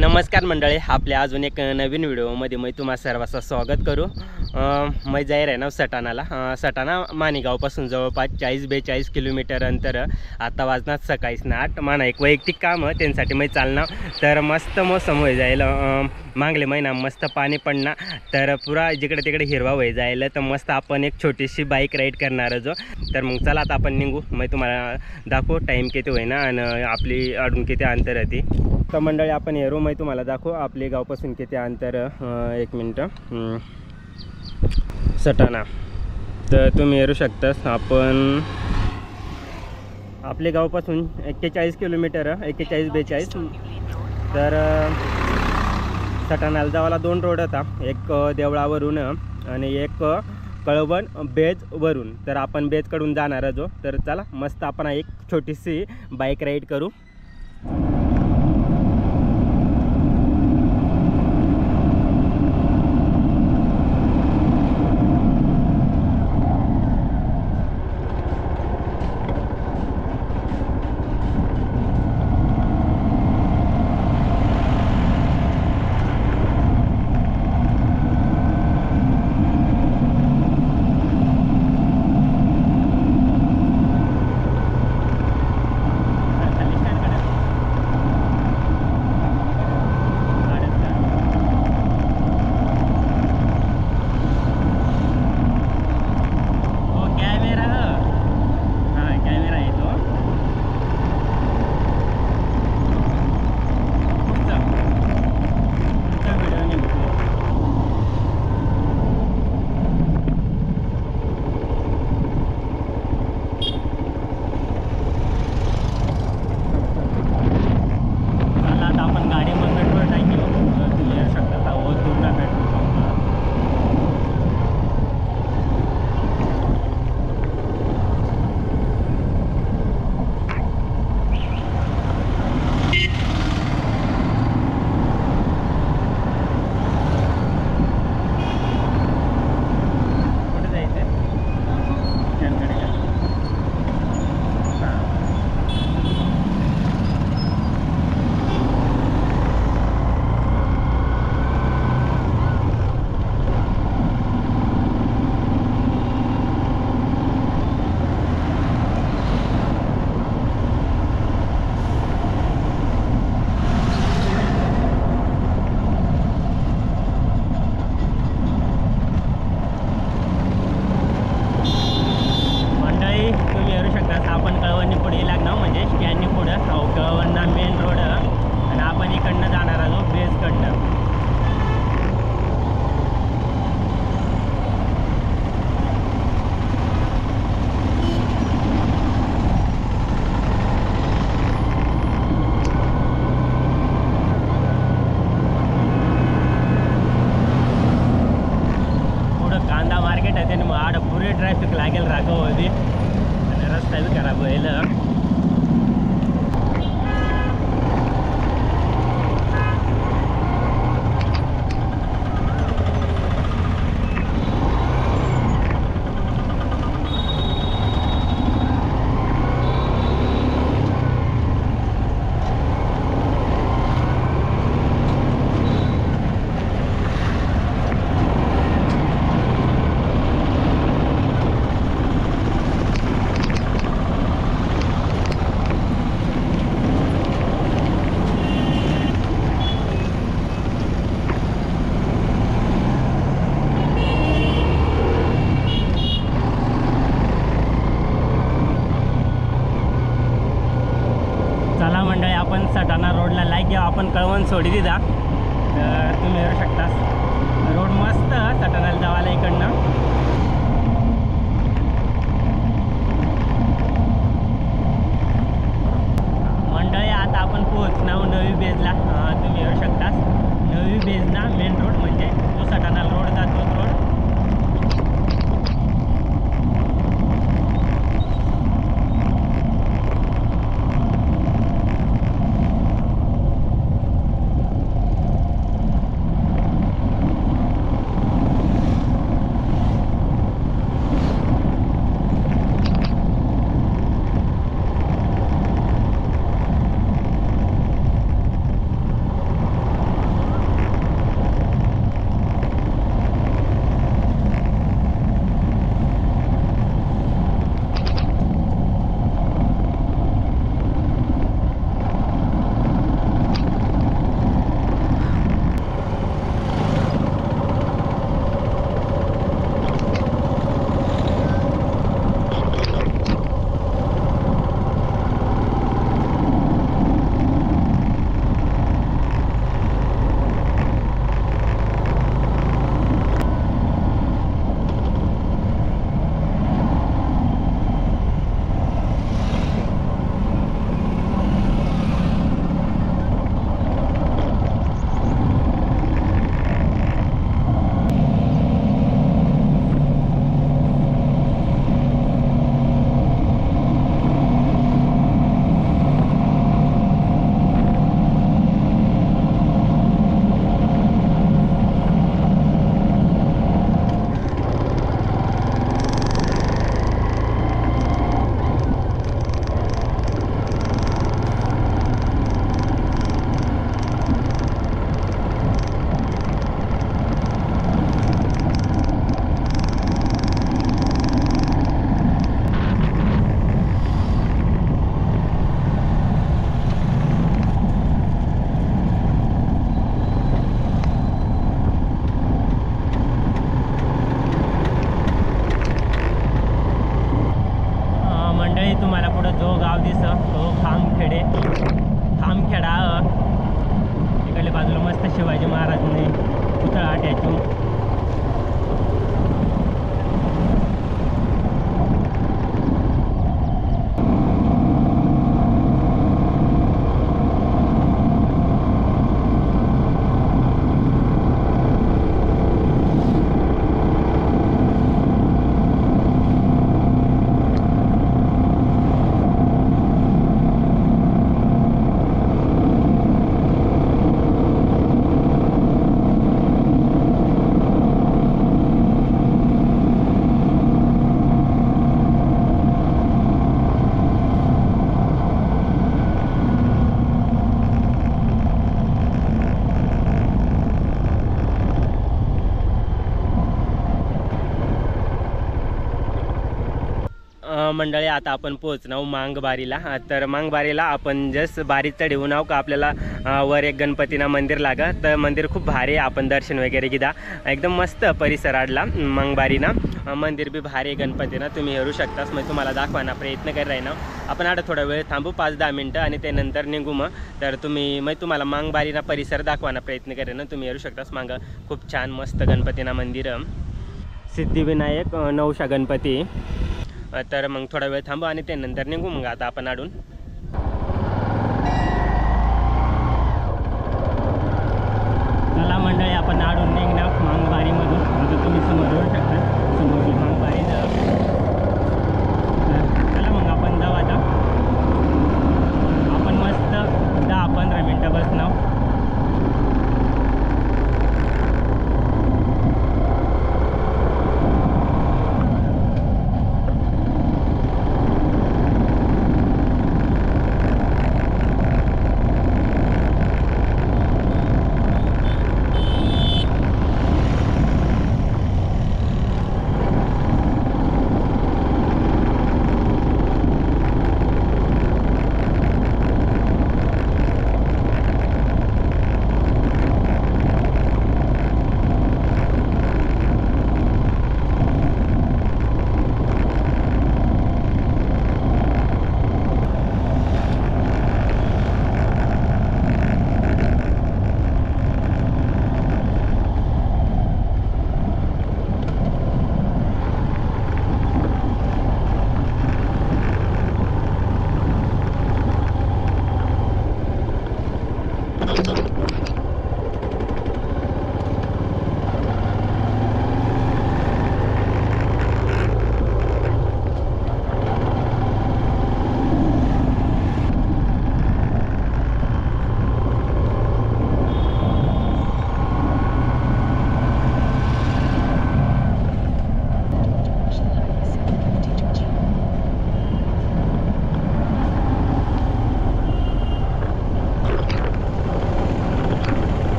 नमस्कार मंडळी, आपल्या अजून एक नवीन व्हिडिओमध्ये मी तुम्हा सर्वांचं स्वागत करू। मैं जाहीर आहे ना सटाणाला। सटाणा माणिगावपासून जवळपास 40-42 किलोमीटर अंतर। आता वाजनात सकाळी 8 माना एक वैयक्तिक काम त्यांच्यासाठी मी चालणार। तर मस्त मोसम होई जाईल, मागले महिना मस्त पाणी पडणार, तर पुरा जिकडे तिकडे हिरवा होई जाईल। तर मस्त आपण एक छोटीशी बाईक राईड करणार जो। तर मग चला आता आपण निघू, मी तुम्हाला दाखवू टाईम किती होईना आणि आपली अडून किती अंतर आहे ती। तर मंडळी आपण येरू, मी तुम्हाला दाखवू आपले गावपासून किती अंतर। एक मिनटं, सटाणा तर तुम्ही येऊ शकता। आपण आपले गावपासून 41 किलोमीटर, 41-42। तर सटाणाला जावाला 2 रोड होता, एक देवळावरून आणि एक कळवण बेजवरून। तर आपण बेजकडून जाणार जो। तर चला मस्त आपण एक छोटीशी बाईक राईड करू। ट्रॅफिक लागेल राघव होती आणि रस्ता भी खराब होईल। आपण सटाणा रोडला लाईक घ्या, आपण कळवण सोडी दिदा। तर तुम्ही येऊ शकता, रोड मस्त सटाणाला जावाला इकडनं। मंडळी आता आपण पोहोचणार नवी बेजला। तुम्ही येऊ शकता, नवी बेजना मेन रोड म्हणजे जो सटाणा रोड जातो रोड। शिवाजी महाराजने पुतळा टॅटू. मंडळी आता आपण पोहोचणार मांगबारीला. तर मांगबारीला आपण जस्ट बारी चढ येऊन आहो का आपल्याला वर एक गणपतीना मंदिर लागा. तर मंदिर खूप भारी आहे. आपण दर्शन वगैरे घेदा. एकदम मस्त परिसर आडला मांगबारीना. मंदिर बी भारी गणपतीना तुम्ही हेरू शकतास. मग तुम्हाला दाखवायला प्रयत्न करीत राही ना. आपण आता थोडा वेळ थांबू 5-10 मिनटं आणि त्यानंतर निघू. मग तर तुम्ही मग तुम्हाला मांगबारीना परिसर दाखवायला प्रयत्न करेन ना. तुम्ही हेरू शकतास. मागं खूप छान मस्त गणपतीना मंदिर. सिद्धिविनायक नवशा गणपती. तर मग थोडा वेळ थांबू आणि त्यानंतर निघू मग आता आपण आडून. चला मंडळी आपण आडून निघणार मांगबारीमधून. म्हणजे तुम्ही समोर येऊ शकता. समोर मांगबारी. चला मग आपण जाऊ आता. आपण मस्त 10-15 मिनटं बसणार.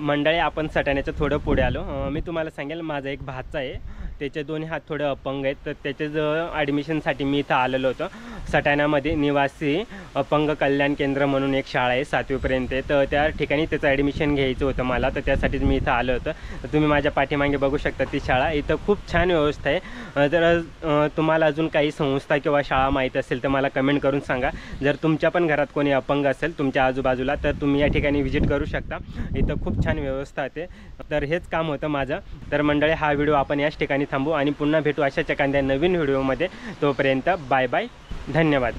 मंडळी आपण सटाण्याच्या थोडं पुढे आलो. मी तुम्हाला सांगेल माझा एक भाचा आहे, त्याचे दोन्ही हात थोडे अपंग आहेत. तर त्याच्याच ॲडमिशनसाठी मी इथं आलेलो होतो. सटाण्यामध्ये निवासी अपंग कल्याण केंद्र म्हणून एक शाळा आहे 7वीपर्यंत. तर त्या ठिकाणी त्याचं ॲडमिशन घ्यायचं होतं मला, तर त्यासाठीच मी इथं आलो होतो. तर तुम्ही माझ्या पाठीमागे बघू शकता ती शाळा. इथं खूप छान व्यवस्था आहे. जर तुम्हाला अजून काही संस्था किंवा शाळा माहीत असेल तर मला कमेंट करून सांगा. जर तुमच्या पण घरात कोणी अपंग असेल तुमच्या आजूबाजूला तर तुम्ही या ठिकाणी व्हिजिट करू शकता. इथं खूप छान व्यवस्था आहे. तर हेच काम होतं माझं. तर मंडळी हा व्हिडिओ आपण याच ठिकाणी थांबू आणि पुन्हा भेटू अशाच एखाद्या नवीन व्हिडिओमध्ये. तोपर्यंत बाय बाय, धन्यवाद.